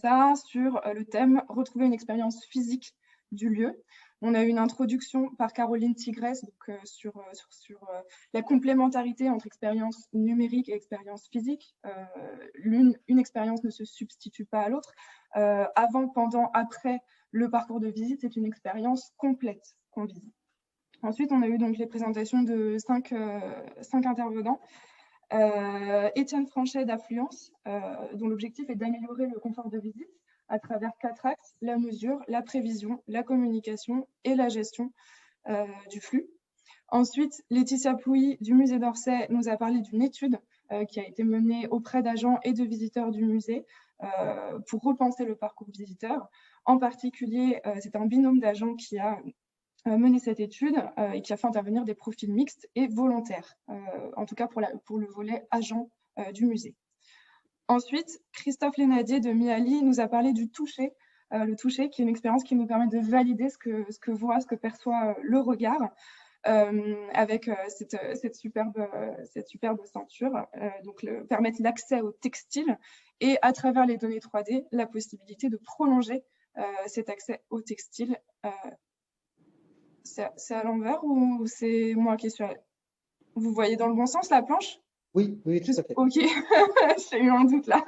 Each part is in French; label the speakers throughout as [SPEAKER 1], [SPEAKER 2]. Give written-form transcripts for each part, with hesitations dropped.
[SPEAKER 1] ça sur le thème « Retrouver une expérience physique du lieu ». On a eu une introduction par Caroline Tigresse sur la complémentarité entre expérience numérique et expérience physique. Une expérience ne se substitue pas à l'autre. Avant, pendant, après le parcours de visite, c'est une expérience complète qu'on visite. Ensuite, on a eu donc les présentations de cinq intervenants. Étienne Franchet d'Affluence, dont l'objectif est d'améliorer le confort de visite à travers 4 axes: la mesure, la prévision, la communication et la gestion du flux. Ensuite, Laetitia Plouy du musée d'Orsay nous a parlé d'une étude qui a été menée auprès d'agents et de visiteurs du musée pour repenser le parcours visiteur. En particulier, c'est un binôme d'agents qui a mené cette étude et qui a fait intervenir des profils mixtes et volontaires, en tout cas pour le volet agent du musée. Ensuite, Christophe Lénadier de Miali nous a parlé du toucher, le toucher qui est une expérience qui nous permet de valider ce que perçoit le regard, avec cette superbe ceinture, donc permettre l'accès au textile et à travers les données 3D, la possibilité de prolonger cet accès au textile. C'est à l'envers ou c'est moi qui suis Vous voyez dans le bon sens la planche?
[SPEAKER 2] Oui, oui, tout à fait.
[SPEAKER 1] Ok, j'ai eu un doute là.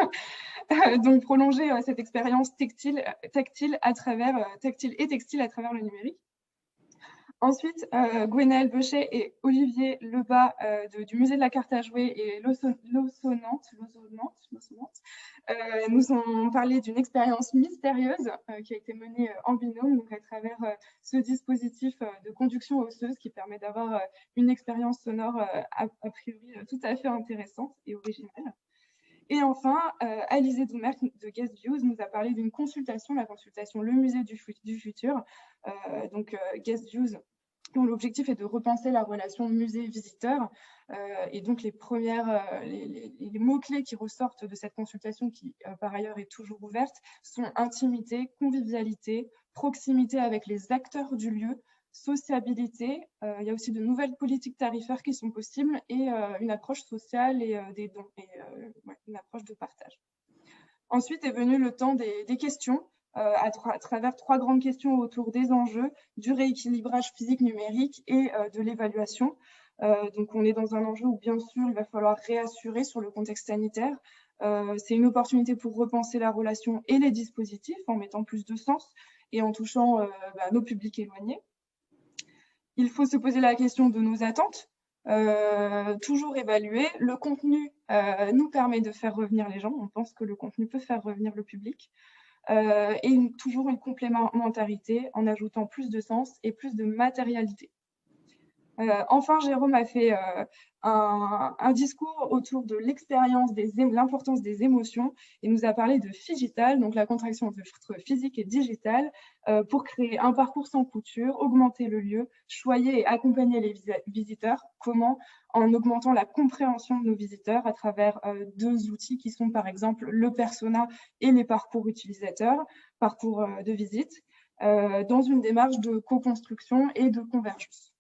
[SPEAKER 1] Donc prolonger cette expérience tactile et textile à travers le numérique. Ensuite, Gwenaëlle Bechet et Olivier Lebas du musée de la carte à jouer et Lossonante nous ont parlé d'une expérience mystérieuse qui a été menée en binôme, donc à travers ce dispositif de conduction osseuse qui permet d'avoir une expérience sonore a priori tout à fait intéressante et originale. Et enfin, Alizé Doumerc de Guest Views nous a parlé d'une consultation, la consultation Le Musée du Futur. Guest Views, dont l'objectif est de repenser la relation musée-visiteur. Et donc les mots-clés qui ressortent de cette consultation, qui par ailleurs est toujours ouverte, sont intimité, convivialité, proximité avec les acteurs du lieu, sociabilité. Il y a aussi de nouvelles politiques tarifaires qui sont possibles et une approche sociale et des dons, et une approche de partage. Ensuite est venu le temps des questions, à travers 3 grandes questions autour des enjeux, du rééquilibrage physique numérique et de l'évaluation. Donc on est dans un enjeu où bien sûr il va falloir réassurer sur le contexte sanitaire. C'est une opportunité pour repenser la relation et les dispositifs en mettant plus de sens et en touchant nos publics éloignés. Il faut se poser la question de nos attentes, toujours évaluer. Le contenu nous permet de faire revenir les gens. On pense que le contenu peut faire revenir le public. Et toujours une complémentarité en ajoutant plus de sens et plus de matérialité. Enfin, Jérôme a fait un discours autour de l'expérience, l'importance des émotions, et nous a parlé de Figital, donc la contraction entre physique et digital, pour créer un parcours sans couture, augmenter le lieu, choyer et accompagner les visiteurs. Comment? En augmentant la compréhension de nos visiteurs à travers 2 outils qui sont par exemple le persona et les parcours utilisateurs, parcours de visite, dans une démarche de co-construction et de convergence.